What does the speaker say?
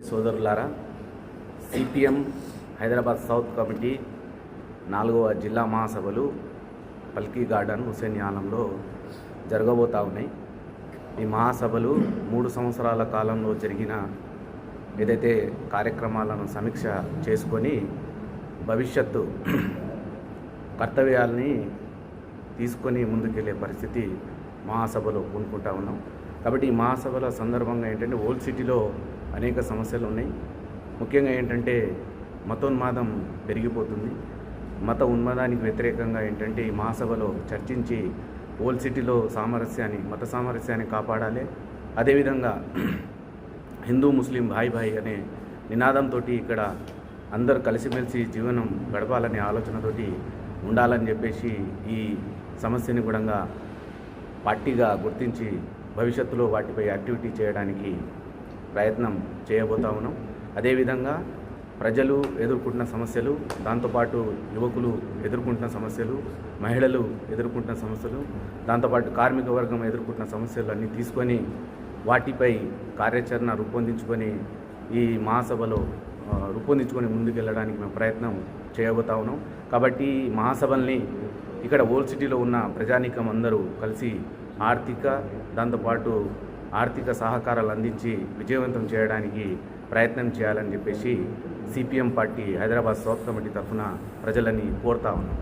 సోదరులారా, CPM Hyderabad south committee 4వ జిల్లా మహాసభలు పల్కీ గార్డెన్ హుసేన్ ఆలంలో జరగబోతూ ఉన్నాయి. ఈ మహాసభలు 3 సంవత్సరాల కాలంలో జరిగిన ఏదైతే కార్యక్రమాలను సమీక్ష చేసుకొని భవిష్యత్తు కర్తవ్యాల్ని తీసుకొని ముందుకెళ్ళే పరిస్థితి మహాసభలో పూనుకుంటా ఉన్నాం. కాబట్టి ఈ మహాసభల సందర్భంగా ఏంటంటే ఓల్డ్ సిటీలో అనేక సమస్యలు ఉన్నాయి. ముఖ్యంగా ఏంటంటే మతోన్మాదం పెరిగిపోతుంది. మత ఉన్మాదానికి వ్యతిరేకంగా ఏంటంటే ఈ మహాసభలో చర్చించి ఓల్డ్ సిటీలో మత సామరస్యాన్ని కాపాడాలి. అదేవిధంగా హిందూ ముస్లిం భాయ్ భాయ్ అనే నినాదంతో ఇక్కడ అందరూ కలిసిమెలిసి జీవనం గడపాలనే ఆలోచనతోటి ఉండాలని చెప్పేసి ఈ సమస్యని కూడా పార్టీగా గుర్తించి భవిష్యత్తులో వాటిపై యాక్టివిటీ చేయడానికి ప్రయత్నం చేయబోతా ఉన్నాం. అదేవిధంగా ప్రజలు ఎదుర్కొంటున్న సమస్యలు, దాంతోపాటు యువకులు ఎదుర్కొంటున్న సమస్యలు, మహిళలు ఎదుర్కొంటున్న సమస్యలు, దాంతోపాటు కార్మిక వర్గం ఎదుర్కొంటున్న సమస్యలు అన్నీ తీసుకొని వాటిపై కార్యాచరణ రూపొందించుకొని ఈ మహాసభలో రూపొందించుకొని ముందుకెళ్ళడానికి మేము ప్రయత్నం చేయబోతా ఉన్నాం. కాబట్టి ఈ మహాసభల్ని ఇక్కడ ఓల్డ్ సిటీలో ఉన్న ప్రజానీకం అందరూ కలిసి దాంతోపాటు ఆర్థిక సహకారాలు అందించి విజయవంతం చేయడానికి ప్రయత్నం చేయాలని చెప్పేసి CPM party Hyderabad south committee తరఫున ప్రజలని కోరుతా ఉన్నాం.